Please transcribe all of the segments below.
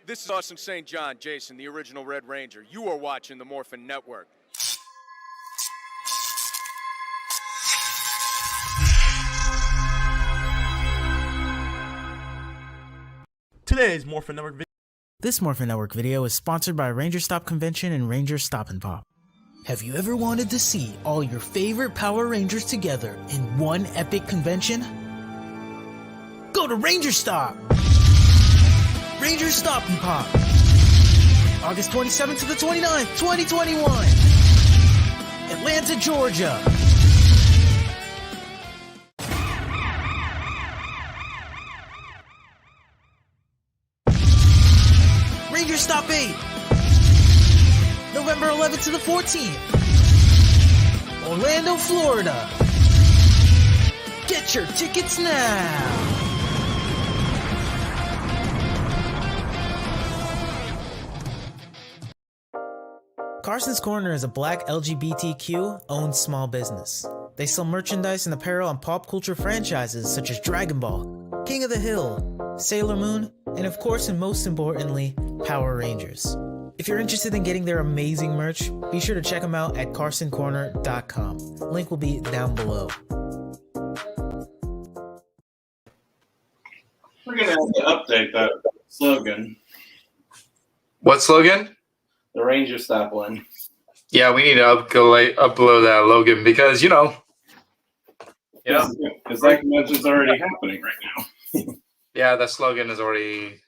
This is Austin St. John, Jason, the original Red Ranger. You are watching the Morphin Network. Today's Morphin Network video. This Morphin Network video is sponsored by Ranger Stop Convention and Ranger Stop and Pop. Have you ever wanted to see all your favorite Power Rangers together in one epic convention? Go to Ranger Stop! Ranger Stop and Pop! August 27th to the 29th, 2021! Atlanta, Georgia! Ranger Stop 8! November 11th to the 14th! Orlando, Florida! Get your tickets now! Carson's Corner is a black LGBTQ-owned small business. They sell merchandise and apparel on pop culture franchises such as Dragon Ball, King of the Hill, Sailor Moon, and of course and most importantly, Power Rangers. If you're interested in getting their amazing merch, be sure to check them out at carsoncorner.com. Link will be down below. We're going to have to update that slogan. What slogan? The Ranger Stop one. Yeah, we need to upload that Logan because, you know. Because that convention's already happening right now. Yeah, that slogan is already,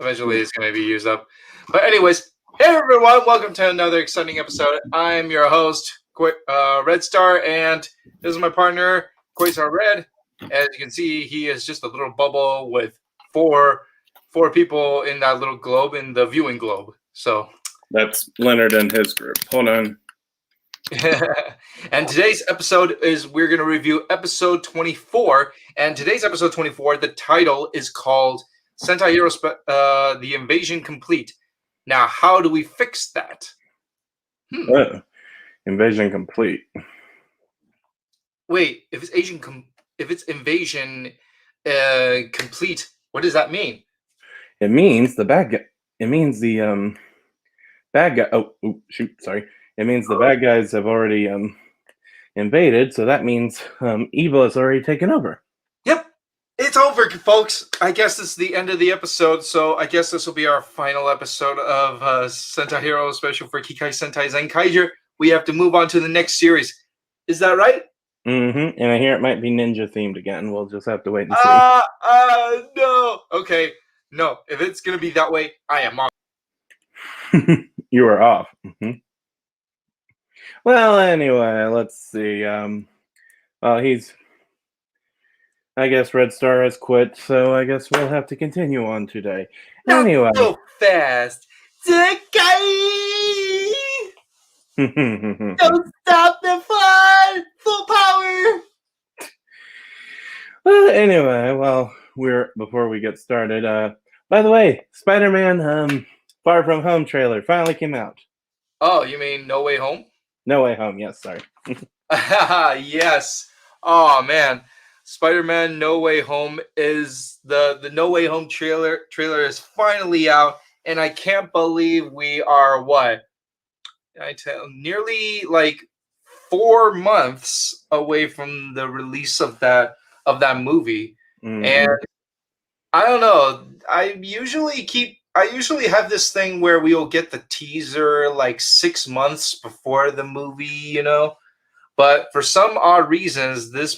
eventually is going to be used up. But anyways, hey everyone, welcome to another exciting episode. I'm your host, Red Star, and this is my partner, Quasar Red. As you can see, he is just a little bubble with four people in that little globe, in the viewing globe. So that's Leonard and his group. Hold on. And today's episode is we're going to review episode 24. And today's episode 24, the title is called Sentai Heroes, The Invasion Complete. Now, how do we fix that? Invasion complete. Wait, if it's invasion complete, what does that mean? It means the bad guy. It means the bad guy. Oh, shoot! Sorry. It means the bad guys have already invaded. So that means evil has already taken over. Yep, it's over, folks. I guess this is the end of the episode. So I guess this will be our final episode of Sentai Hero Special for Kikai Sentai Zenkaiger. We have to move on to the next series. Is that right? Mm-hmm. And I hear it might be ninja themed again. We'll just have to wait and see. No. Okay. No, if it's going to be that way, I am off. You are off. Mm-hmm. Well, anyway, let's see. I guess Red Star has quit, so I guess we'll have to continue on today. Anyway. Not so fast. Zekai! Don't stop the fun! Full power! Well, anyway, before we get started, by the way, Spider-Man Far From Home trailer finally came out. Oh, you mean No Way Home? No Way Home, yes, sorry. Yes. Oh, man. Spider-Man No Way Home is the No Way Home trailer is finally out, and I can't believe we are nearly like 4 months away from the release of that movie. Mm-hmm. And I don't know. I usually have this thing where we'll get the teaser like 6 months before the movie, you know. But for some odd reasons, this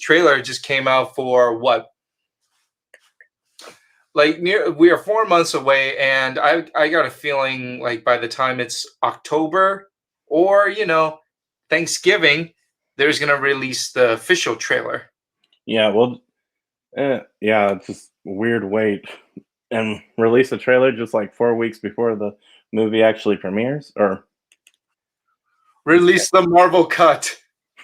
trailer just came out for what? We are 4 months away, and I got a feeling like by the time it's October or, you know, Thanksgiving, there's going to release the official trailer. Yeah, well, it's just weird wait and release a trailer just like 4 weeks before the movie actually premieres, or release the Marvel cut.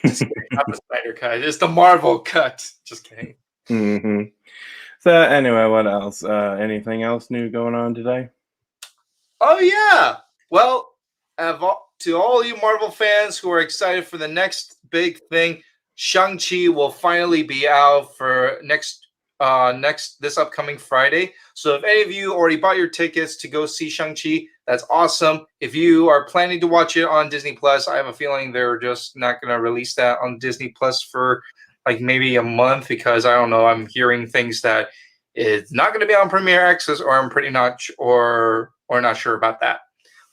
Just kidding, not the Snyder cut. It's the Marvel cut. Just kidding. Mm-hmm. So anyway, what else? Anything else new going on today? Oh yeah. Well, to all you Marvel fans who are excited for the next big thing, Shang-Chi will finally be out for next this upcoming Friday. So if any of you already bought your tickets to go see Shang-Chi, that's awesome. If you are planning to watch it on Disney Plus, I have a feeling they're just not going to release that on Disney Plus for like maybe a month, because I don't know, I'm hearing things that it's not going to be on Premier Access, or I'm pretty not or not sure about that.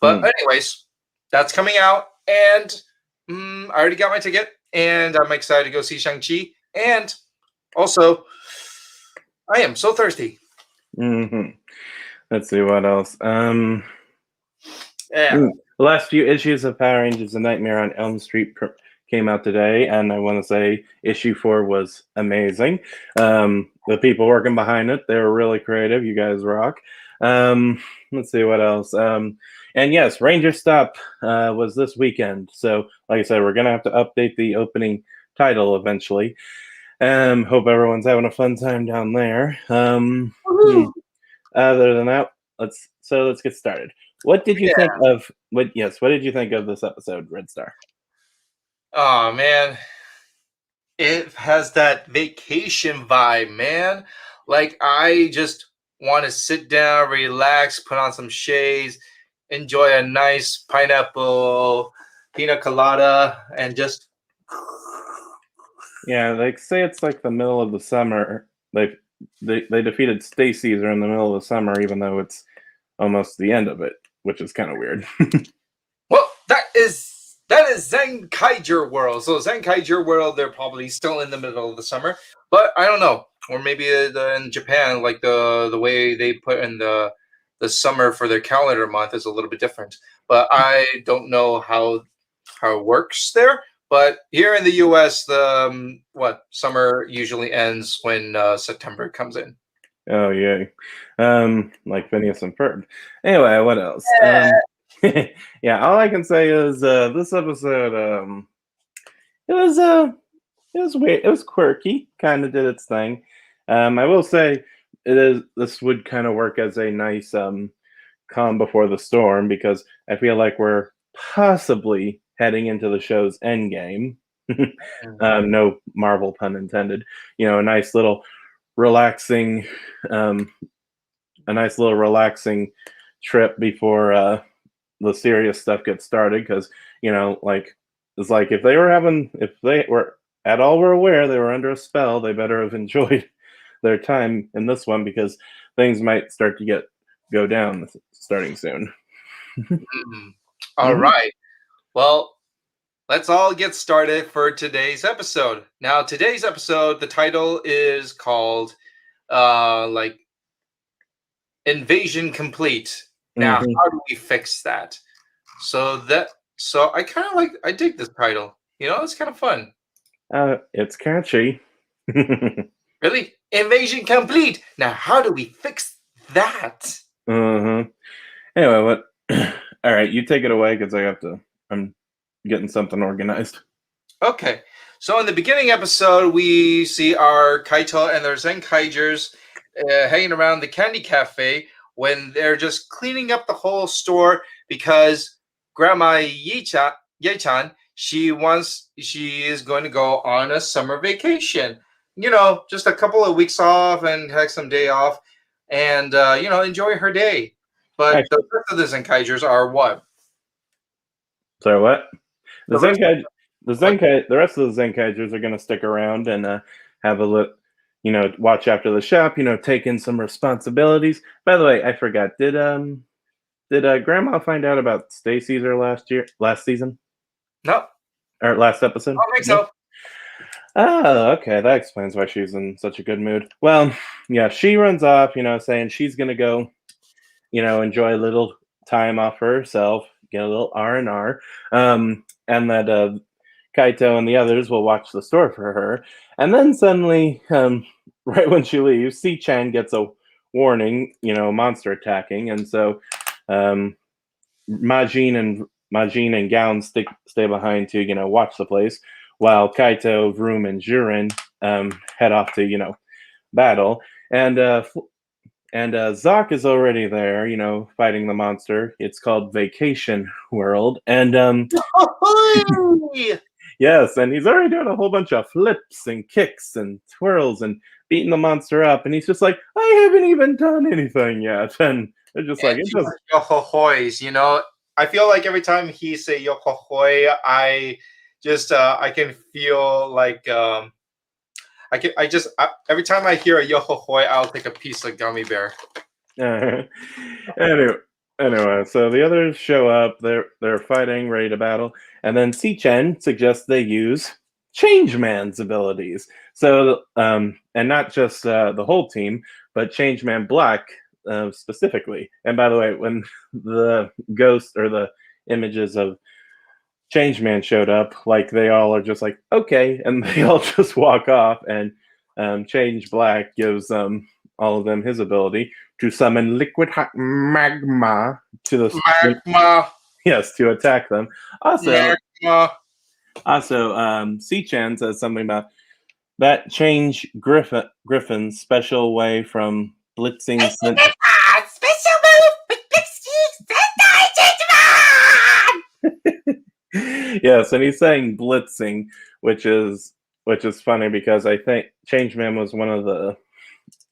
But anyways, that's coming out, and I already got my ticket, and I'm excited to go see Shang-Chi. And also, I am so thirsty. Let's see what else. Yeah. The last few issues of Power Rangers: A Nightmare on Elm Street came out today, and I want to say issue 4 was amazing. The people working behind it, they were really creative. You guys rock. Let's see what else. And yes, Ranger Stop was this weekend. So, like I said, we're going to have to update the opening title eventually. Hope everyone's having a fun time down there. Other than that, let's get started. What did you think of what did you think of this episode, Red Star? Oh man, it has that vacation vibe, man. Like, I just want to sit down, relax, put on some shades, enjoy a nice pineapple pina colada, and just They say it's like the middle of the summer. They defeated Stay Caesar in the middle of the summer, even though it's almost the end of it, which is kind of weird. Well, that is Zenkaiger World. So Zenkaiger World, they're probably still in the middle of the summer, but I don't know. Or maybe in Japan, like the way they put in the summer for their calendar month is a little bit different. But I don't know how it works there. But here in the U.S., the summer usually ends when September comes in. Oh yay! Like Phineas and Ferb. Anyway, what else? Yeah, all I can say is this episode, it was weird. It was quirky. Kind of did its thing. I will say this would kind of work as a nice calm before the storm, because I feel like we're possibly heading into the show's end game. No Marvel pun intended. A nice little relaxing trip before the serious stuff gets started, because it's like if they were at all were aware they were under a spell, they better have enjoyed their time in this one, because things might start to go down starting soon. All right. Well, let's all get started for today's episode. Now, today's episode, the title is called Invasion Complete. Now, how do we fix that? So I dig this title. It's kind of fun. It's catchy. Really? Invasion Complete. Now, how do we fix that? Anyway, what? All right, you take it away, because I'm getting something organized. Okay. So in the beginning episode, we see our Kaito and their Zenkaigers hanging around the candy cafe when they're just cleaning up the whole store, because Grandma Ye-chan, she is going to go on a summer vacation. Just a couple of weeks off and have some day off, and enjoy her day. But the rest of the Zenkaigers are what? Sorry, what? The rest of the Zenkaigers are going to stick around and have a look, watch after the shop, take in some responsibilities. By the way, I forgot. Did Grandma find out about Stay Caesar last season? No. Or last episode? I don't think so. Oh, okay. That explains why she's in such a good mood. Well, yeah, she runs off, saying she's going to go, enjoy a little time off for herself, get a little R&R, and that Kaito and the others will watch the store for her. And then suddenly, right when she leaves, C-chan gets a warning, monster attacking, and so Majin and Gown stay behind to, watch the place, while Kaito, Vroom, and Jurin head off to, battle. And Zoc is already there, fighting the monster. It's called Vacation World. And yes, and he's already doing a whole bunch of flips and kicks and twirls and beating the monster up, and he's just like, I haven't even done anything yet. And they're just like, it doesn't. Yohohois, you know. I feel like every time he say yohohoi, I can feel like every time I hear a yohohoi, I'll take a piece of gummy bear. Anyway, so the others show up. They're fighting, ready to battle, and then Si-Chen suggests they use Changeman's abilities. So, and not just the whole team, but Changeman Black specifically. And by the way, when the ghost or the images of Changeman showed up, like they all are just like, okay, and they all just walk off, and Change Black gives all of them his ability to summon liquid hot magma to the Magma. Yes, to attack them. Also, Magma. Si-Chan says something about that change Griffin's special way from blitzing. Special move with Changeman! Yes, and he's saying blitzing, which is funny because I think Changeman was one of the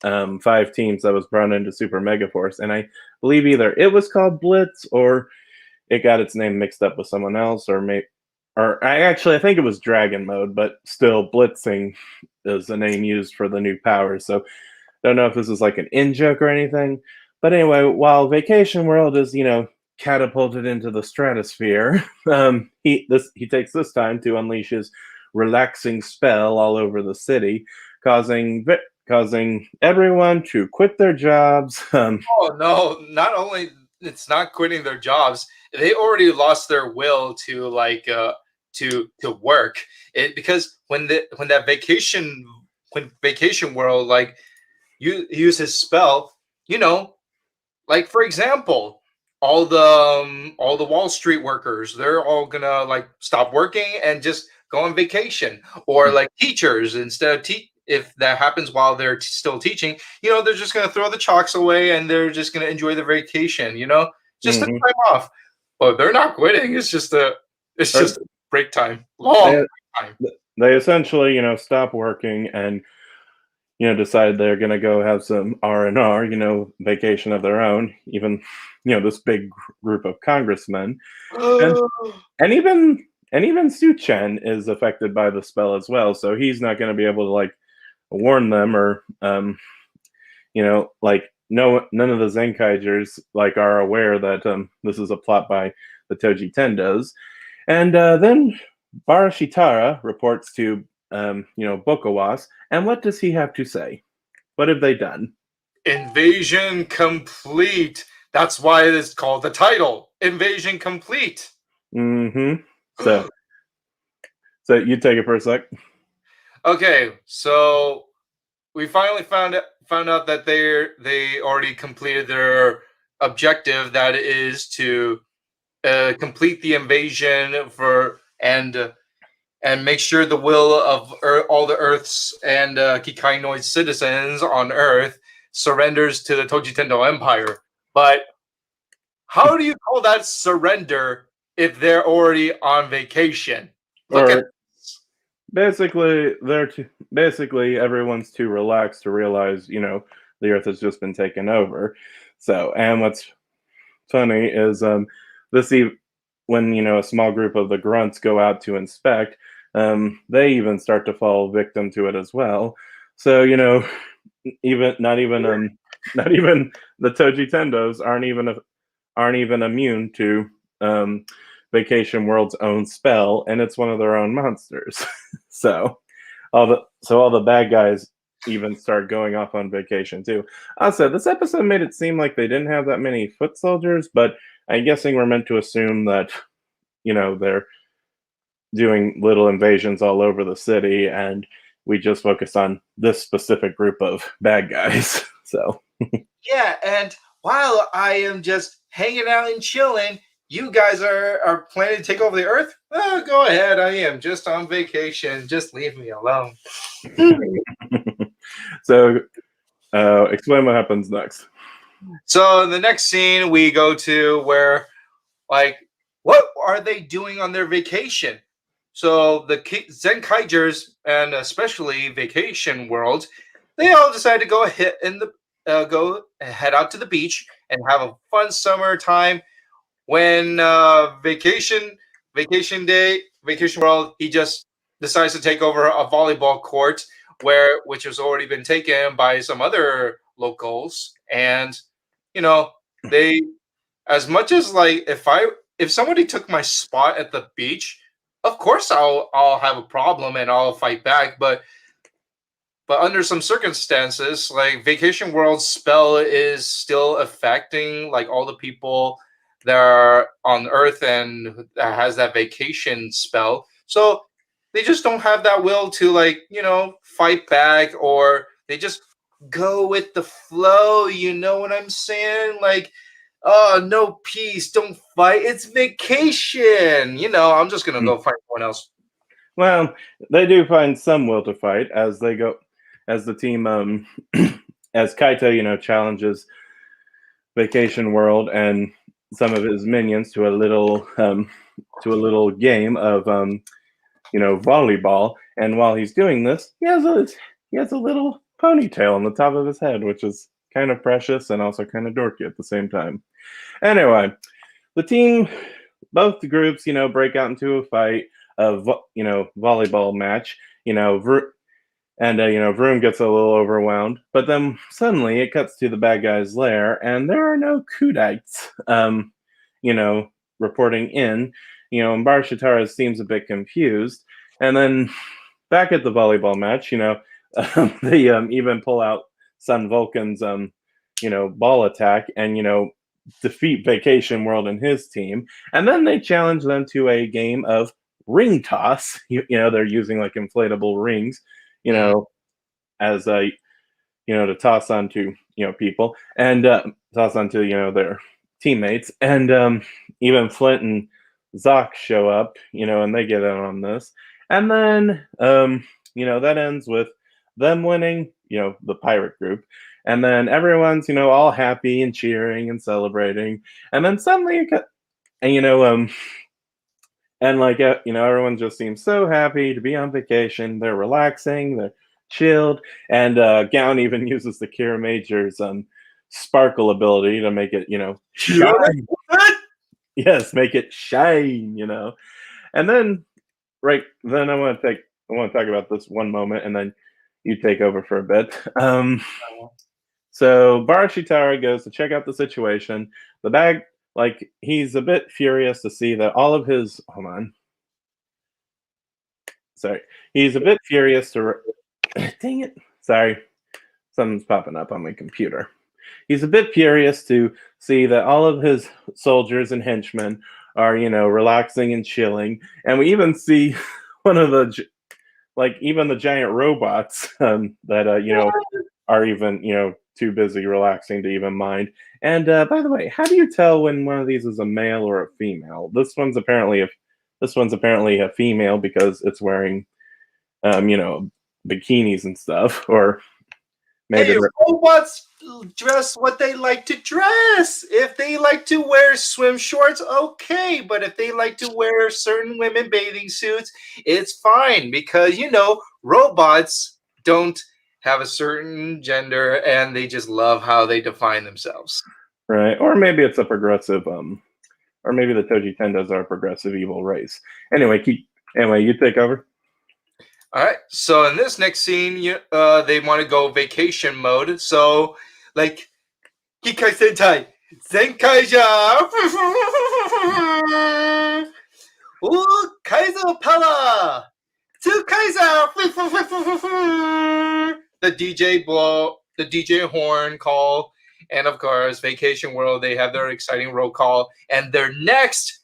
5 teams that was brought into Super Mega Force, and I believe either it was called Blitz or it got its name mixed up with someone else, or I think it was Dragon Mode, but still Blitzing is the name used for the new powers. So don't know if this is like an in-joke or anything. But anyway, while Vacation World is, catapulted into the stratosphere, he takes this time to unleash his relaxing spell all over the city, causing everyone to quit their jobs. Oh no! Not only it's not quitting their jobs, they already lost their will to to work. Because when Vacation World use his spell, like for example, all the Wall Street workers, they're all gonna stop working and just go on vacation, or like teachers, instead of if that happens while they're still teaching, they're just going to throw the chalks away and they're just going to enjoy their vacation, just a time off. But they're not quitting. It's just a break time. Long break time. They essentially, stop working and, decide they're going to go have some R&R, vacation of their own, even, this big group of congressmen. And even Su-Chen is affected by the spell as well, so he's not going to be able to warn them, or none of the Zenkaigers are aware that this is a plot by the Toji Tendos. And then Barashitara reports to Bokawas, and what does he have to say? What have they done? Invasion complete. That's why it is called the title. Invasion complete. So you take it for a sec. Okay, so we finally found out that they already completed their objective. That is to complete the invasion and make sure the will of all the Earth's and Kikainoid citizens on Earth surrenders to the Toji Tendo Empire. But how do you call that surrender if they're already on vacation? Basically, everyone's too relaxed to realize, the Earth has just been taken over. So, and what's funny is when a small group of the grunts go out to inspect, they even start to fall victim to it as well. So, even not even the Toji Tendos aren't even immune to Vacation World's own spell, and it's one of their own monsters. So all the bad guys even start going off on vacation too. Also, this episode made it seem like they didn't have that many foot soldiers, but I'm guessing we're meant to assume that they're doing little invasions all over the city, and we just focus on this specific group of bad guys. So yeah, and while I am just hanging out and chilling, you guys are planning to take over the Earth? Oh, go ahead. I am just on vacation. Just leave me alone. So, explain what happens next. So, in the next scene, we go to where, what are they doing on their vacation? So, the Zenkaigers, and especially Vacation World, they all decide to go go head out to the beach and have a fun summer time. When vacation world, he just decides to take over a volleyball court which has already been taken by some other locals, and you know they, as much as like if somebody took my spot at the beach, of course I'll have a problem and I'll fight back, but under some circumstances, like Vacation World's spell is still affecting like all the people that are on Earth and that has that vacation spell. So they just don't have that will to like, fight back, or they just go with the flow, you know what I'm saying? Like, oh, no peace, don't fight. It's vacation. I'm just gonna go fight someone else. Well, they do find some will to fight as they go, as the team, as Kaito, challenges Vacation World and some of his minions to a little game of, volleyball. And while he's doing this, he has a little ponytail on the top of his head, which is kind of precious and also kind of dorky at the same time. Anyway, the team, both the groups, break out into a fight of, volleyball match, Vroom gets a little overwhelmed, but then suddenly it cuts to the bad guy's lair, and there are no Kudites, reporting in, and Bar Shitara seems a bit confused. And then back at the volleyball match, they even pull out Sun Vulcan's, ball attack and, defeat Vacation World and his team. And then they challenge them to a game of ring toss. They're using like inflatable rings, as a, to toss onto, people and toss onto, their teammates. And even Flint and Zoc show up, and they get in on this. And then, that ends with them winning, the pirate group. And then everyone's, all happy and cheering and celebrating. And then suddenly, and like, everyone just seems so happy to be on vacation. They're relaxing, they're chilled. And Gown even uses the Kira Major's sparkle ability to make it, shine. Yes, make it shine, And then, then I want to talk about this one moment, and then you take over for a bit. So Barashitara goes to check out the situation. The bag, he's a bit furious to see that all of his, hold on. Sorry. He's a bit furious to, dang it. Sorry. Something's popping up on my computer. He's a bit furious to see that all of his soldiers and henchmen are, relaxing and chilling. And we even see one of the, even the giant robots that, are even, too busy relaxing to even mind. And by the way, how do you tell when one of these is a male or a female? This one's apparently a female because it's wearing, bikinis and stuff, or maybe robots dress what they like to dress. If they like to wear swim shorts, okay. But if they like to wear certain women bathing suits, it's fine because robots don't have a certain gender and they just love how they define themselves. Right. Or maybe it's a progressive or maybe the Toji Tendas are a progressive evil race. Anyway, you take over. All right. So in this next scene, they want to go vacation mode. So, like, Kikai Sentai Zenkaiger. Ooh, Kaiser Power. To Kaiser. The DJ horn call, and of course, Vacation World. They have their exciting roll call, and their next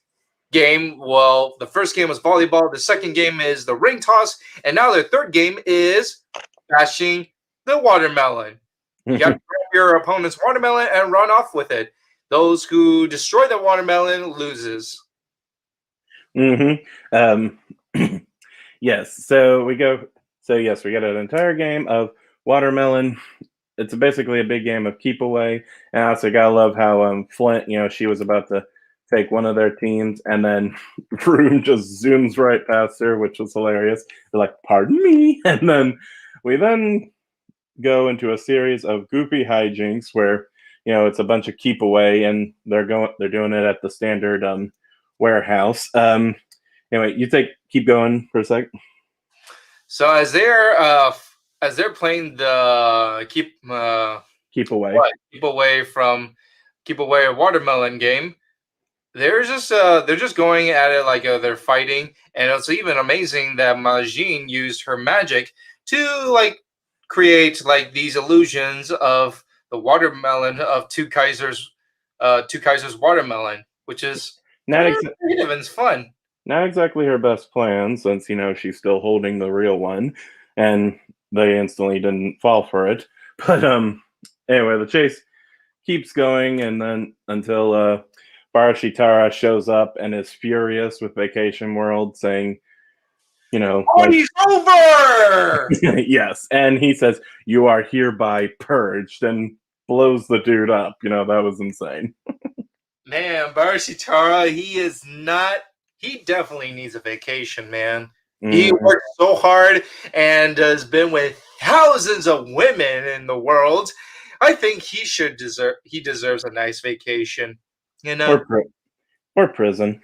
game, well, the first game was volleyball, the second game is the ring toss, and now their third game is bashing the watermelon. You got to grab your opponent's watermelon and run off with it. Those who destroy the watermelon loses. Yes. So we got an entire game of watermelon. It's basically a big game of keep away. And I also gotta love how Flint, she was about to take one of their teams, and then Vroom just zooms right past her, which was hilarious. They're like, "Pardon me," and then we go into a series of goofy hijinks where it's a bunch of keep away, and they're doing it at the standard warehouse. Anyway, keep going for a sec. So as they're playing the keep away keep away a watermelon game, they're just going at it like they're fighting, and it's even amazing that Majin used her magic to like create like these illusions of the watermelon of two Kaisers watermelon, which is creative and fun. Not exactly her best plan, since she's still holding the real one, and they instantly didn't fall for it. But anyway, the chase keeps going, and then until Barashitara shows up and is furious with Vacation World, saying, "Party's over!" Yes, and he says, "You are hereby purged," and blows the dude up. That was insane. Man, Barashitara, he definitely needs a vacation, man. He worked so hard and has been with thousands of women in the world. I think he deserves a nice vacation, or prison.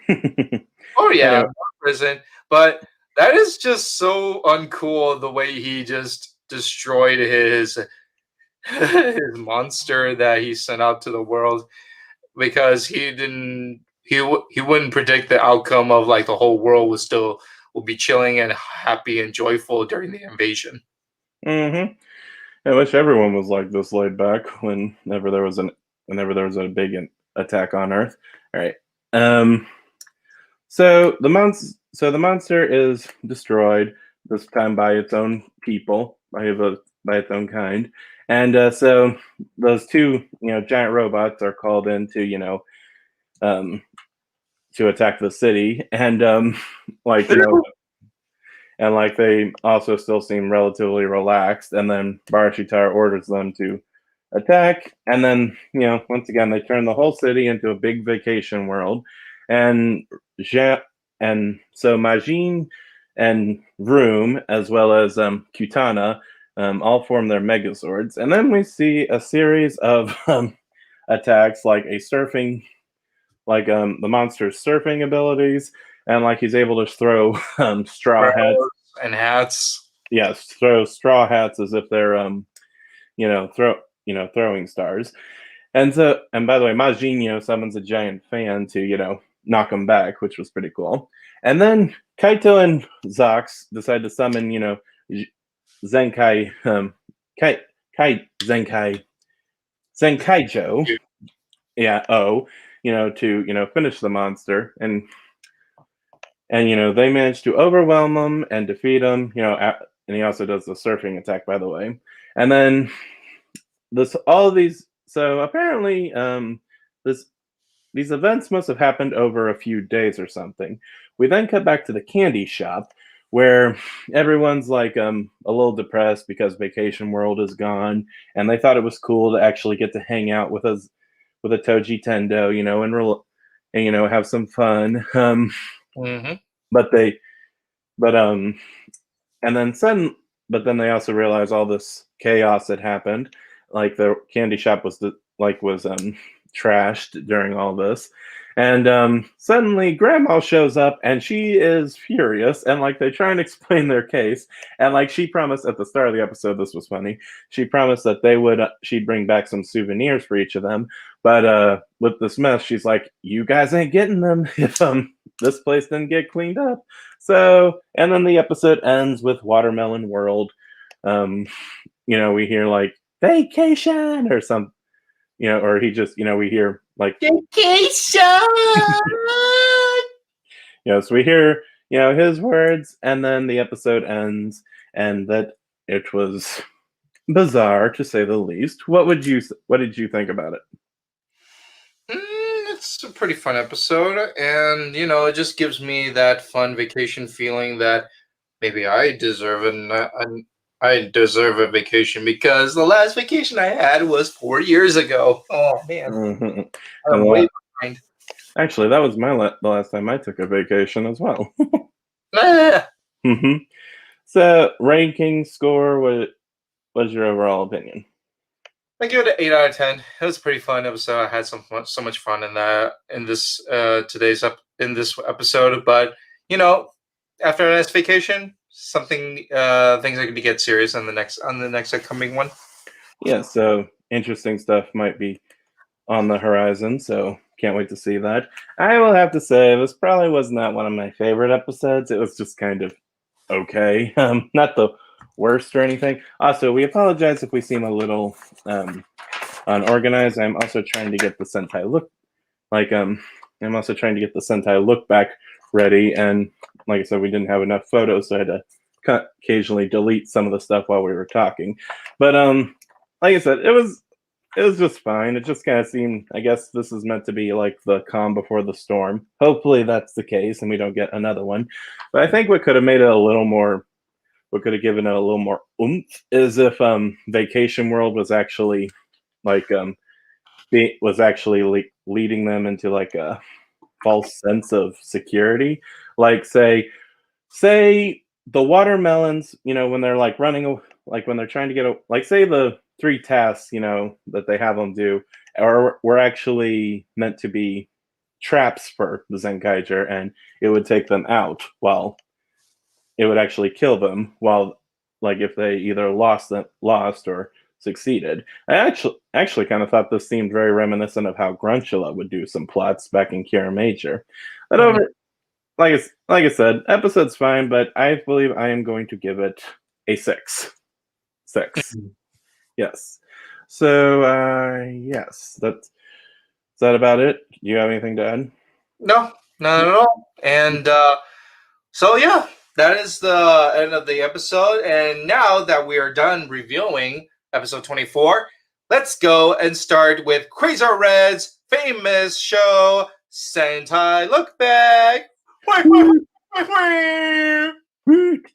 Oh yeah, or prison. But that is just so uncool, the way he just destroyed his monster that he sent out to the world, because he wouldn't predict the outcome of like the whole world will be chilling and happy and joyful during the invasion. I wish everyone was like this laid back whenever there was a big attack on Earth. All right. So the monster is destroyed, this time by its own people, by its own kind, and so those two giant robots are called in to attack the city, and they also still seem relatively relaxed, and then Barashitara orders them to attack, and then once again they turn the whole city into a big vacation world, and so Majin and Vroom, as well as Kutana, all form their Megazords, and then we see a series of attacks, like the monster's surfing abilities, and like he's able to throw straw hats and hats. Yes, throw straw hats as if they're throwing stars. And by the way, Majin summons a giant fan to knock him back, which was pretty cool. And then Kaito and Zox decide to summon Zenkaiger, to finish the monster, and they manage to overwhelm him and defeat him, and he also does the surfing attack, by the way. And then so apparently these events must have happened over a few days or something. We then cut back to the candy shop, where everyone's like a little depressed because Vacation World is gone, and they thought it was cool to actually get to hang out with a Toji Tendo, and have some fun. But then they also realized all this chaos had happened. Like the candy shop was trashed during all this, and suddenly Grandma shows up, and she is furious, and like they try and explain their case, and like she promised at the start of the episode, this was funny, she promised that she'd bring back some souvenirs for each of them, but with this mess, she's like, you guys ain't getting them if this place didn't get cleaned up. So, and then the episode ends with Watermelon World. We hear like vacation or some, or he just, we hear like vacation. So we hear, his words, and then the episode ends, and that it was bizarre to say the least. What did you think about it? It's a pretty fun episode, and it just gives me that fun vacation feeling that maybe I deserve a vacation, because the last vacation I had was 4 years ago. Oh man, I'm way behind. Actually, that was the last time I took a vacation as well. So ranking score was your overall opinion? I give it an 8 out of 10. It was a pretty fun episode. I had so much fun in this episode. But after a nice vacation, things are going to get serious on the next upcoming one. Yeah, so interesting stuff might be on the horizon. So can't wait to see that. I will have to say this probably was not one of my favorite episodes. It was just kind of okay, not the worst or anything. Also, we apologize if we seem a little unorganized. I'm also trying to get the Sentai I'm also trying to get the Sentai Lookback ready, and like I said, we didn't have enough photos, so I had to occasionally delete some of the stuff while we were talking. But like I said, it was just fine. It just kind of seemed, I guess this is meant to be like the calm before the storm. Hopefully that's the case and we don't get another one. But I think what could have made it a little more, what could have given it a little more oomph is if Vacation World was actually like leading them into like a false sense of security. Like say the watermelons, when they're like running, like when they're trying to get like say the 3 tasks, that they have them do, were actually meant to be traps for the Zenkaiger, and it would take them out while it would actually kill them while, like, if they either lost or succeeded. I actually kind of thought this seemed very reminiscent of how Gruntula would do some plots back in Kira Major. But like I said, episode's fine, but I believe I am going to give it a 6. 6. Yes. So, yes, is that about it? Do you have anything to add? No, not at all. And so, yeah, that is the end of the episode. And now that we are done reviewing episode 24, let's go and start with Quasar Red's famous show, Sentai Lookback.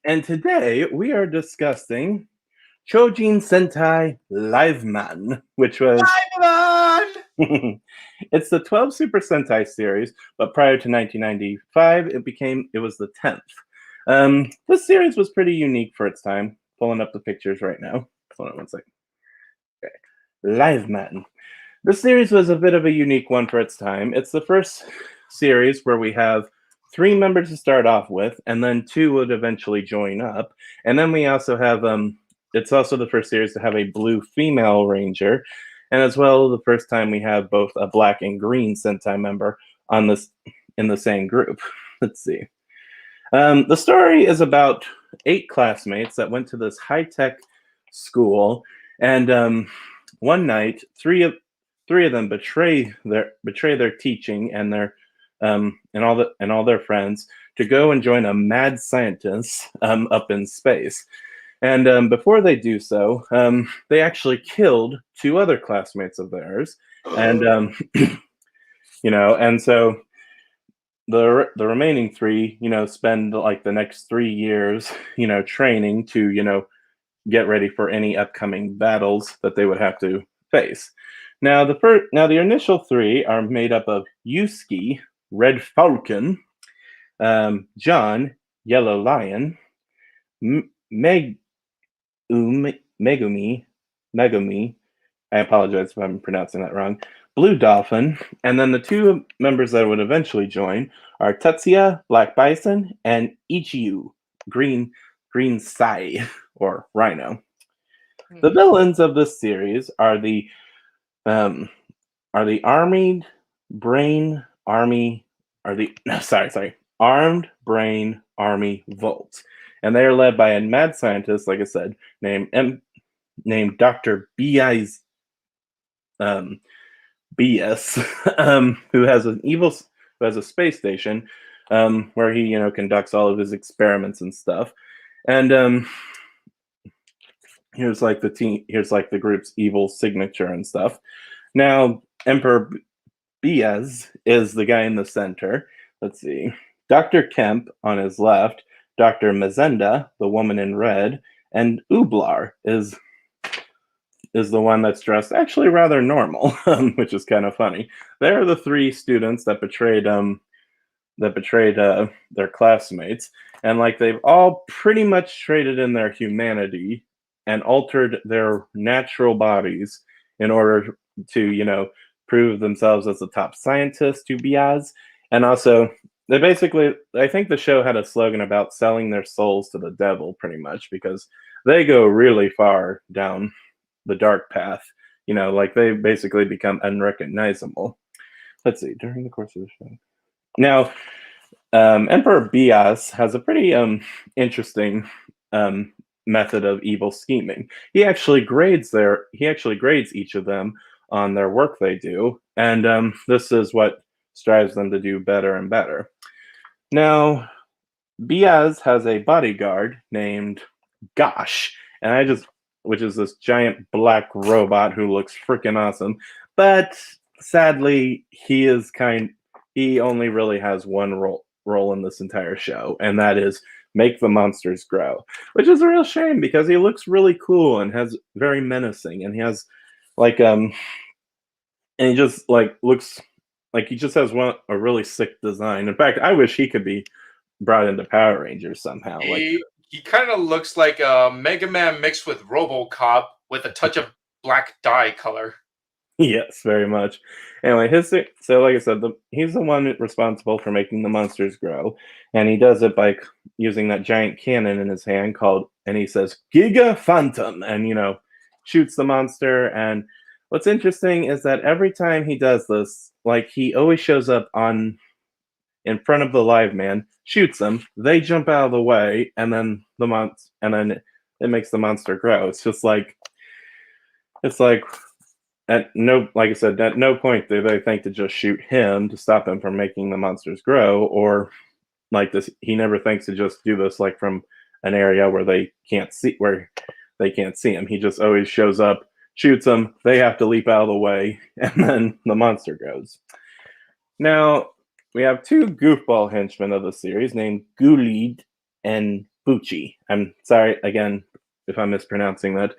And today we are discussing Chojuu Sentai Liveman, which was it's the 12 Super Sentai series, but prior to 1995, it was the 10th. This series was pretty unique for its time. Pulling up the pictures right now. Hold on one second. Okay. Liveman. The series was a bit of a unique one for its time. It's the first series where we have 3 members to start off with, and then 2 would eventually join up. And then we also have it's also the first series to have a blue female ranger, and as well the first time we have both a black and green Sentai member in the same group. Let's see. The story is about 8 classmates that went to this high-tech school, and one night, three of them betray their teaching and their and all their friends to go and join a mad scientist up in space. And before they do so, they actually killed 2 other classmates of theirs, and and so the remaining 3, spend like the next 3 years, training to get ready for any upcoming battles that they would have to face. Now the initial 3 are made up of Yusuke, Red Falcon, John, Yellow Lion, Megumi, I apologize if I'm pronouncing that wrong, Blue Dolphin, and then the 2 members that would eventually join are Tetsuya, Black Bison, and Ichiyu, Green Sai, or Rhino. The villains of this series are the Armed Brain Army Volt, and they are led by a mad scientist, like I said, named Dr. B.I.'s B.S., who has a space station where he conducts all of his experiments and stuff. And here's like the group's evil signature and stuff. Now Emperor Biaz is the guy in the center. Let's see. Dr. Kemp on his left, Dr. Mazenda, the woman in red, and Ublar is the one that's dressed actually rather normal, which is kind of funny. They're the 3 students that betrayed their classmates, and like they've all pretty much traded in their humanity and altered their natural bodies in order to prove themselves as the top scientists to Biaz. And also, they basically, I think the show had a slogan about selling their souls to the devil, pretty much, because they go really far down the dark path. Like they basically become unrecognizable. Let's see, during the course of the show. Now, Emperor Bias has a pretty interesting method of evil scheming. He actually grades each of them on their work they do, and this is what strives them to do better and better. Now, Biaz has a bodyguard named Gosh, which is this giant black robot who looks freaking awesome, but sadly, he only really has one role in this entire show, and that is make the monsters grow, which is a real shame because he looks really cool and has very menacing, and he has and he just looks like he just has a really sick design. In fact, I wish he could be brought into Power Rangers somehow. He kind of looks like Mega Man mixed with RoboCop with a touch of black dye color. Yes, very much. Anyway, so like I said, he's the one responsible for making the monsters grow, and he does it by using that giant cannon in his hand and he says Giga Phantom, and shoots the monster. And what's interesting is that every time he does this, he always shows up in front of the Liveman, shoots them, they jump out of the way, and then it makes the monster grow. It's just like at no point do they think to just shoot him to stop him from making the monsters grow, or this. He never thinks to just do this from an area where they can't see him. He just always shows up, shoots them, they have to leap out of the way, and then the monster grows. Now, we have two goofball henchmen of the series named Gulid and Bucci. I'm sorry again if I'm mispronouncing that.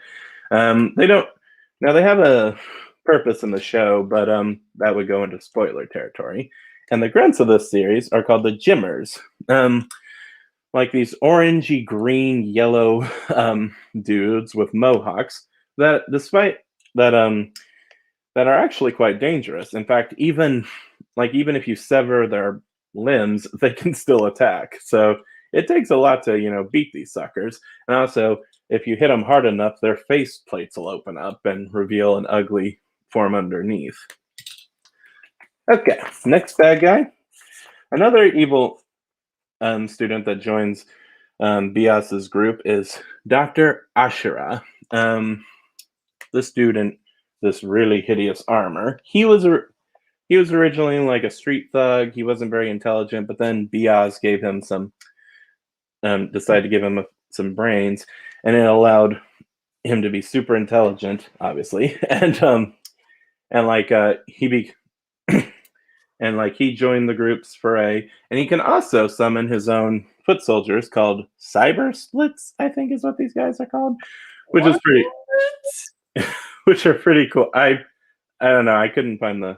They have a purpose in the show, but that would go into spoiler territory. And the grunts of this series are called the Jimmers. These orangey, green, yellow dudes with mohawks that, despite that are actually quite dangerous. In fact, even if you sever their limbs, they can still attack. So it takes a lot to beat these suckers. And also, if you hit them hard enough, their face plates will open up and reveal an ugly form underneath. Okay, next bad guy. Another evil student that joins Bias's group is Dr. Ashura. This dude in this really hideous armor. He was originally a street thug. He wasn't very intelligent, but then Bias gave him decided to give him some brains, and it allowed him to be super intelligent, obviously, he joined the group's foray, and he can also summon his own foot soldiers called Cyber Splits, I think is what these guys are called, which are pretty cool. I don't know. I couldn't find it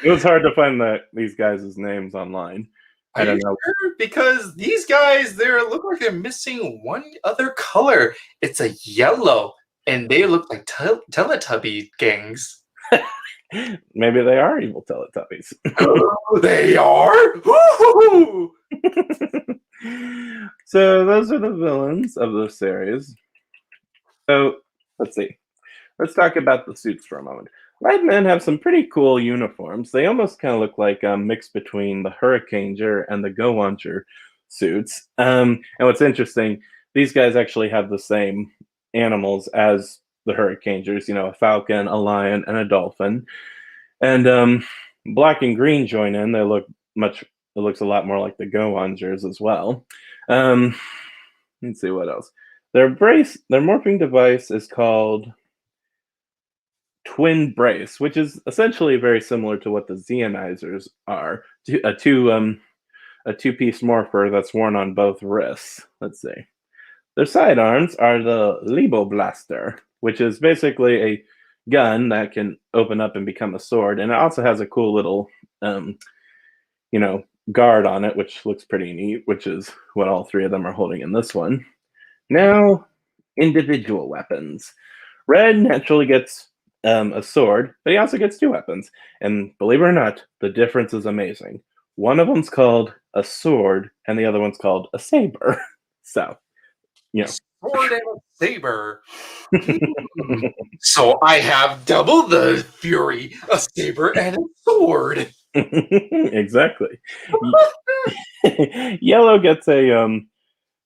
was hard to find these guys' names online. I don't know. Sure? Because these guys, they look like they're missing one other color. It's a yellow, and they look like Teletubby gangs. Maybe they are evil Teletubbies. Oh, they are? So those are the villains of the series. So let's see. Let's talk about the suits for a moment. Livemen have some pretty cool uniforms. They almost kind of look like a mix between the Hurricaneger and the Go-Launcher suits. And what's interesting, these guys actually have the same animals as the Hurricanegers, a falcon, a lion, and a dolphin. And black and green join in. It looks a lot more like the Go-Launchers as well. Let's see what else. Their morphing device is called Twin Brace, which is essentially very similar to what the Zeonizers are. A two-piece morpher that's worn on both wrists. Let's see. Their sidearms are the Libo Blaster, which is basically a gun that can open up and become a sword, and it also has a cool little, guard on it, which looks pretty neat, which is what all three of them are holding in this one. Now, individual weapons. Red naturally gets a sword, but he also gets 2 weapons. And believe it or not, the difference is amazing. One of them's called a sword, and the other one's called a saber. So, you know. Sword and a saber. So I have double the fury, a saber and a sword. Exactly. Yellow gets a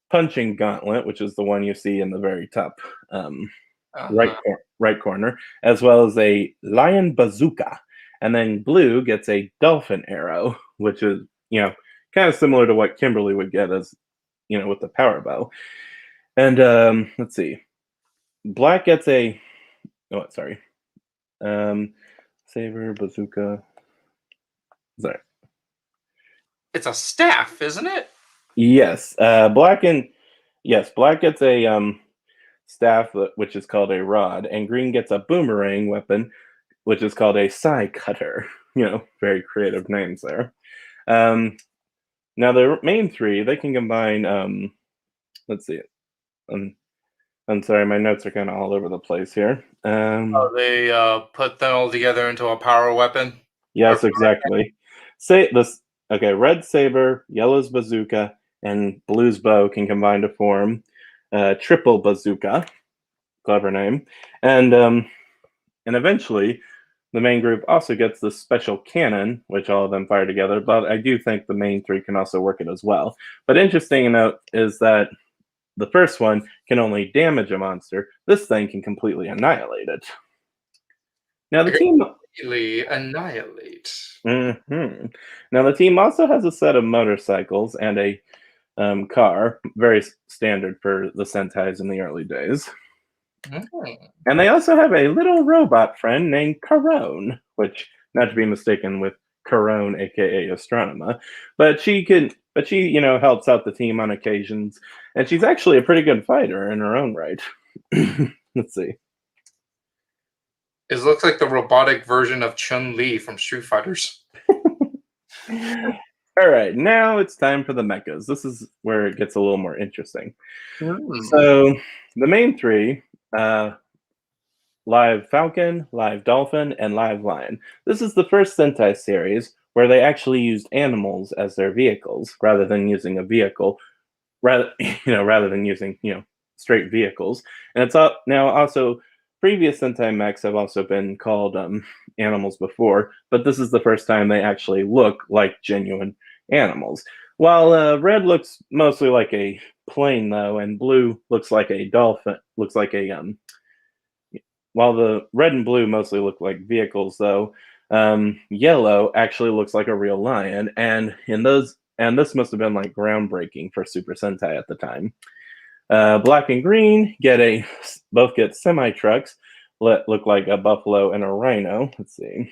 punching gauntlet, which is the one you see in the very top right corner, as well as a lion bazooka. And then blue gets a dolphin arrow, which is, kind of similar to what Kimberly would get as, with the power bow. And let's see. Black gets a saber, bazooka. Sorry. It's a staff, isn't it? Yes. Black gets a staff, which is called a rod, and green gets a boomerang weapon, which is called a sai cutter. Very creative names there. Now the main 3, they can combine. Let's see. I'm sorry, my notes are kind of all over the place here. They put them all together into a power weapon. Yes, exactly. Say this. Okay, red saber, yellow's bazooka, and blue's bow can combine to form triple bazooka. Clever name. And eventually, the main group also gets this special cannon, which all of them fire together. But I do think the main 3 can also work it as well. But interesting to note is that the first one can only damage a monster. This thing can completely annihilate it. Now the team completely annihilate. Mm-hmm. Now the team also has a set of motorcycles and a car, very standard for the Sentais in the early days. Mm-hmm. And they also have a little robot friend named Carone, which not to be mistaken with Carone, aka Astronema, but she helps out the team on occasions, and she's actually a pretty good fighter in her own right. Let's see. It looks like the robotic version of Chun-Li from Street Fighters. All right, now it's time for the mechas. This is where it gets a little more interesting. So the main 3, Live Falcon, Live Dolphin, and Live Lion. This is the first Sentai series where they actually used animals as their vehicles rather than using a vehicle, rather than using straight vehicles. And it's now also previous Sentai mechs have also been called animals before, but this is the first time they actually look like genuine animals. While red looks mostly like a plane, though, and blue looks like a dolphin, while the red and blue mostly look like vehicles, though, yellow actually looks like a real lion, and this must have been like groundbreaking for Super Sentai at the time. Black and green both get semi trucks, look like a buffalo and a rhino. Let's see.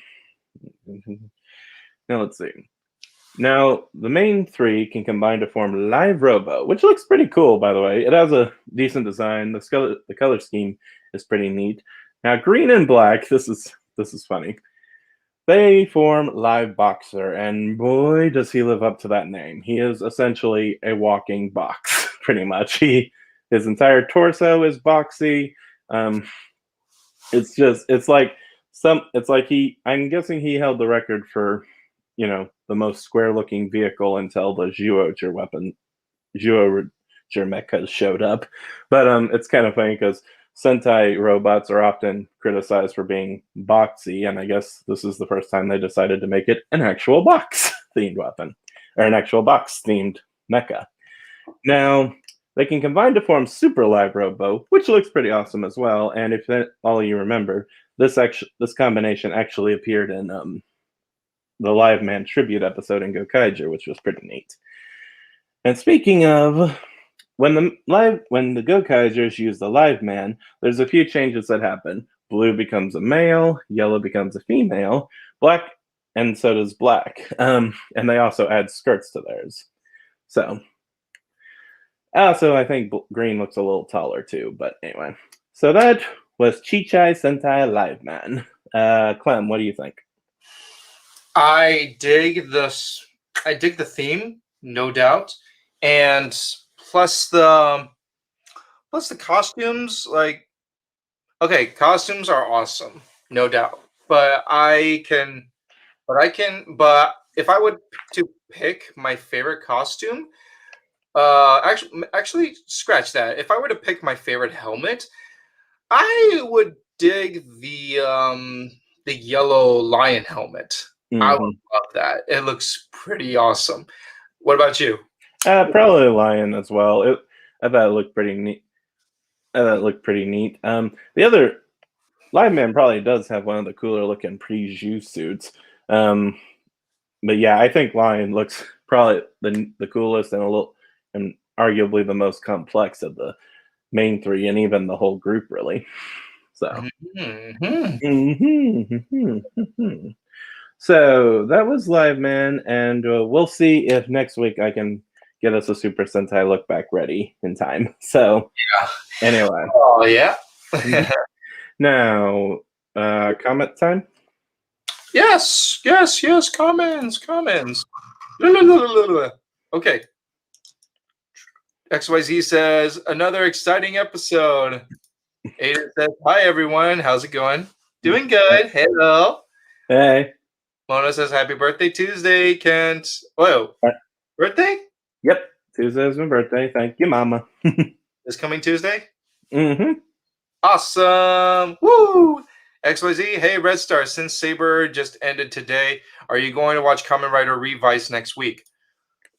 Now the main 3 can combine to form Live Robo, which looks pretty cool, by the way. It has a decent design. The color scheme is pretty neat. Now green and black, this is funny. They form Live Boxer, and boy, does he live up to that name. He is essentially a walking box, pretty much. His entire torso is boxy. I'm guessing he held the record for, the most square-looking vehicle until the Zyuohger mechas showed up. But it's kind of funny because Sentai robots are often criticized for being boxy, and I guess this is the first time they decided to make it an actual box-themed weapon, or an actual box-themed mecha. Now, they can combine to form Super Live Robo, which looks pretty awesome as well, and if all of you remember, this combination actually appeared in the Liveman tribute episode in Gokaiger, which was pretty neat. And speaking of, when the Gokaigers use the Liveman, there's a few changes that happen. Blue becomes a male, yellow becomes a female, black, and so does black. And they also add skirts to theirs. So, also I think green looks a little taller too, but anyway. So that was Kikai Sentai Liveman. Clem, what do you think? I dig this. I dig the theme, no doubt, and plus the Plus the costumes, like, okay, costumes are awesome, no doubt. But if I would to pick my favorite costume, actually, scratch that. If I were to pick my favorite helmet, I would dig the yellow lion helmet. I would love that. It looks pretty awesome. What about you? Probably Lion as well. I thought it looked pretty neat. The other Liveman probably does have one of the cooler looking Chojuu suits. But yeah, I think Lion looks probably the coolest and arguably the most complex of the main three, and even the whole group, really. So. So that was Liveman, and we'll see if next week I can get us a Super Sentai Lookback ready in time. So, anyway. Oh, yeah. Now, comment time? Yes. Comments. Okay. XYZ says, another exciting episode. Aiden says, hi, everyone. How's it going? Doing good. Hello. Hey. Mona says, happy birthday Tuesday, Kent. Whoa. Birthday? Yep. Tuesday is my birthday. Thank you, Mama. This coming Tuesday? Mm-hmm. Awesome. Woo! XYZ, hey, Red Star, since Saber just ended today, are you going to watch Kamen Rider Revice next week?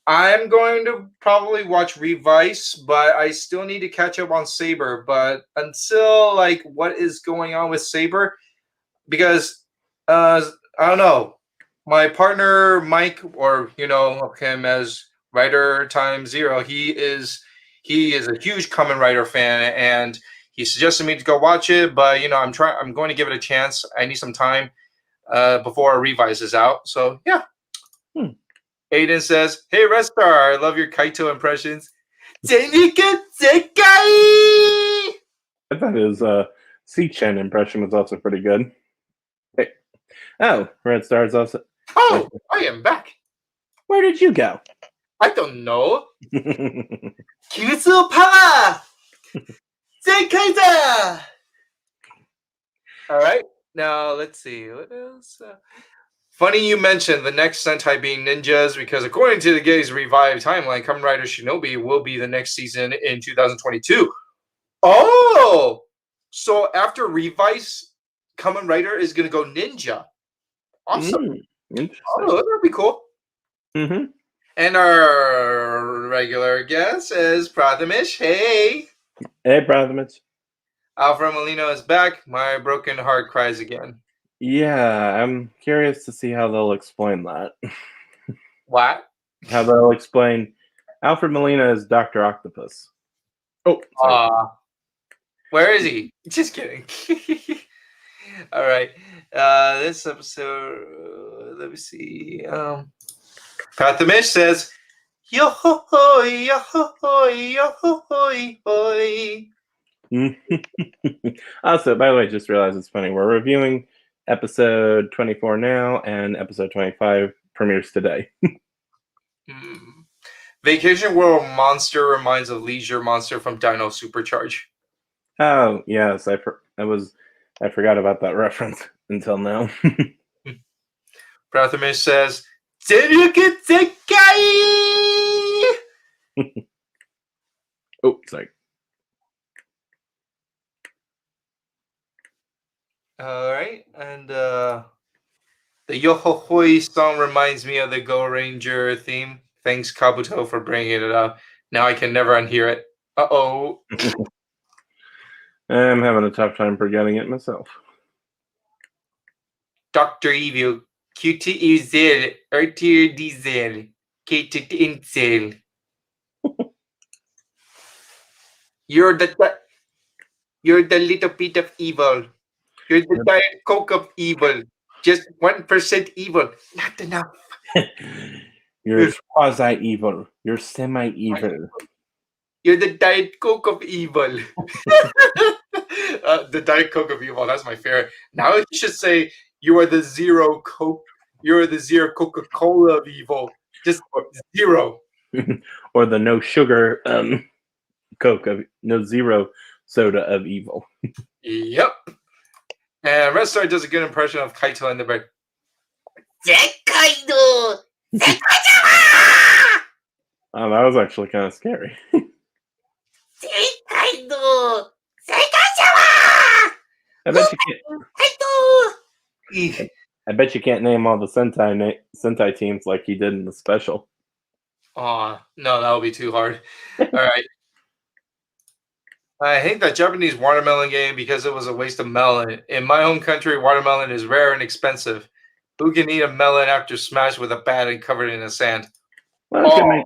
I'm going to probably watch Revice, but I still need to catch up on Saber. But until, like, what is going on with Saber, because, I don't know, my partner, Mike, or, you know, him as Writer Time Zero, he is a huge Kamen Rider fan, and he suggested me to go watch it, but, you know, I'm going to give it a chance. I need some time before Revice is out. So, yeah. Aiden says, hey, Red Star, I love your Kaito impressions. Zenkaiger! I thought his C-Chen impression was also pretty good. Hey. Oh, Red Star's also... Oh, I am back. Where did you go? I don't know. Kimitsu power! Zenkaiger! All right, now let's see. What else? Funny you mentioned the next Sentai being ninjas, because according to the Gaze Revived timeline, Kamen Rider Shinobi will be the next season in 2022. Oh! So after Revice, Kamen Rider is going to go ninja. Awesome. Interesting. Oh, that'd be cool. Mm-hmm. And our regular guest is Prathamish. Hey. Hey, Prathamish. Alfred Molino is back. My broken heart cries again. Yeah, I'm curious to see how they'll explain that. What? How they'll explain Alfred Molina as Dr. Octopus. Oh, sorry. Where is he? Just kidding. All right. This episode, let me see. Prathamish says, yo ho ho, yo ho ho, yo ho ho, hoi. Also, by the way, just realized it's funny. We're reviewing episode 24 now, and episode 25 premieres today. Vacation World Monster reminds of Leisure Monster from Dino Supercharge. Oh, yes. I forgot about that reference until now. Prathamish says, Zeruka Zenkai! Oh, sorry. All right, and the Yohohoi song reminds me of the Go Ranger theme. Thanks, Kabuto, for bringing it up. Now I can never unhear it. Uh-oh. I'm having a tough time forgetting it myself. Dr. Evil, QTEZ, RTR Diesel, KTINCEL. You're the little bit of evil. You're the Diet Coke of evil. Just 1% evil. Not enough. You're quasi-evil. You're semi-evil. You're the Diet Coke of evil. The Diet Coke of evil. That's my favorite. Now you should say you are the zero Coke. You're the zero Coca-Cola of evil. Just zero. Or the no sugar zero soda of evil. Yep. And Red Star does a good impression of Kaito in the back. Zenkaido! Oh, that was actually kind of scary. Zenkaido! I bet you can't name all the Sentai teams like he did in the special. Oh, no, that would be too hard. All right. I hate that Japanese watermelon game because it was a waste of melon. In my home country, watermelon is rare and expensive. Who can eat a melon after smashed with a bat and covered in the sand? Well,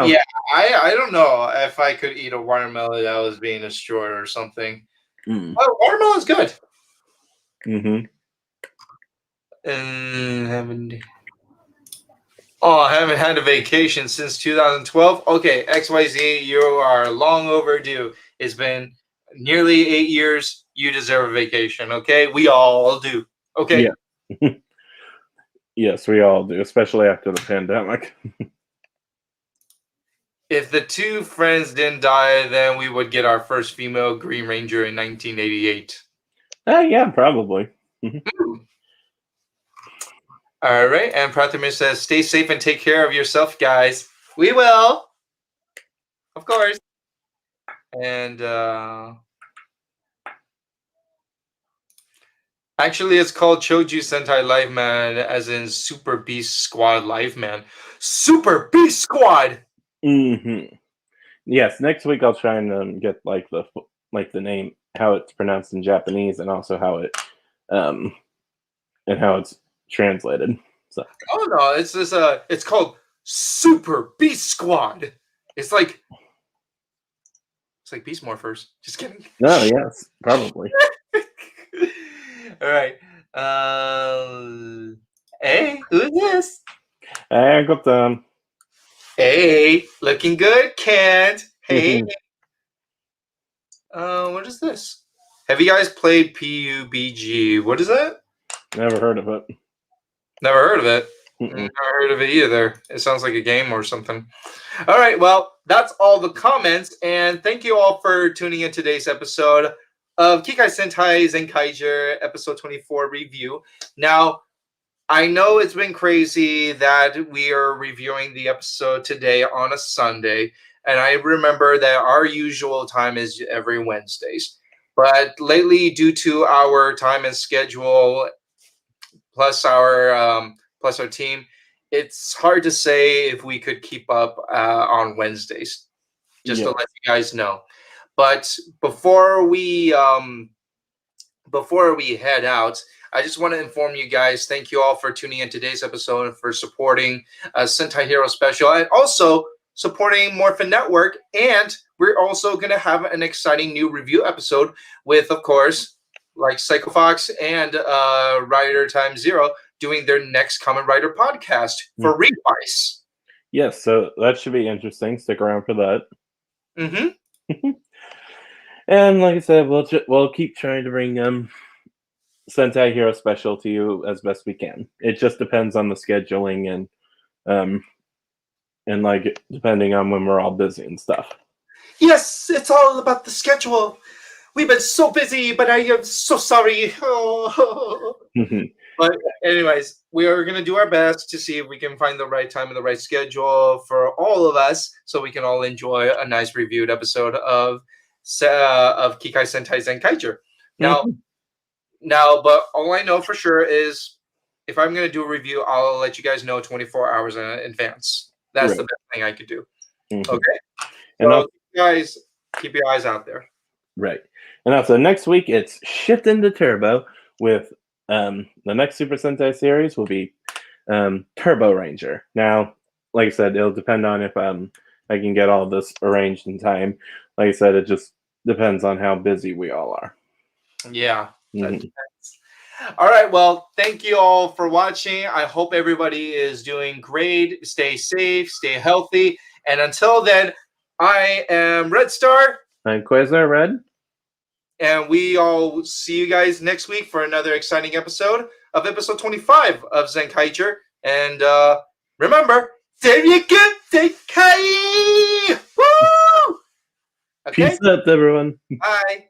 yeah, I don't know if I could eat a watermelon that was being destroyed or something. Well, watermelon's good. I haven't had a vacation since 2012. Okay, XYZ, you are long overdue. It's been nearly 8 years. You deserve a vacation, okay? We all do, okay? Yeah. Yes, we all do, especially after the pandemic. If the two friends didn't die, then we would get our first female Green Ranger in 1988. Yeah, probably. All right, and Prathamir says, stay safe and take care of yourself, guys. We will. Of course. And actually, it's called Chojuu Sentai Liveman, as in Super Beast Squad Liveman. Super Beast Squad! Yes, next week I'll try and get like the name, how it's pronounced in Japanese, and also how it and how it's translated. So. Oh no, it's called Super Beast Squad. It's like Beast Morphers. Just kidding. No, yes, probably. All right. Hey, who's this? I got them. Hey, looking good, Kent. Hey. What is this? Have you guys played PUBG? What is that? Never heard of it. Never heard of it. Never heard of it either. It sounds like a game or something. All right, well, that's all the comments, and thank you all for tuning in today's episode of Kikai Sentai Zenkaiger episode 24 review. Now, I know it's been crazy that we are reviewing the episode today on a Sunday, and I remember that our usual time is every Wednesdays. But lately, due to our time and schedule, plus our team, it's hard to say if we could keep up on Wednesdays. Just to let you guys know. But before we head out, I just want to inform you guys, thank you all for tuning in today's episode and for supporting Sentai Hero Special and also supporting Morphin Network. And we're also going to have an exciting new review episode with, of course, like Psycho Fox and Rider Time Zero doing their next Kamen Rider podcast for Revice. Yes, so that should be interesting. Stick around for that. And like I said, we'll keep trying to bring Sentai Hero Special to you as best we can. It just depends on the scheduling and like depending on when we're all busy and stuff. Yes, it's all about the schedule. We've been so busy, but I am so sorry. But anyways, we are going to do our best to see if we can find the right time and the right schedule for all of us so we can all enjoy a nice reviewed episode of Kikai Sentai Zenkaiger. Now, but all I know for sure is if I'm going to do a review, I'll let you guys know 24 hours in advance. That's the best thing I could do. Okay? And so guys, keep your eyes out there. Right. And also next week, it's Shift into Turbo with the next Super Sentai series will be Turbo Ranger. Now, like I said, it'll depend on if I can get all this arranged in time. Like I said, it just depends on how busy we all are. Yeah. All right. Well, thank you all for watching. I hope everybody is doing great. Stay safe, stay healthy. And until then, I am Red Star. I'm Quasar Red. And we all see you guys next week for another exciting episode of episode 25 of Zenkaiger. And remember, there you go, Zenkai! Woo! Okay. Peace out, everyone. Bye.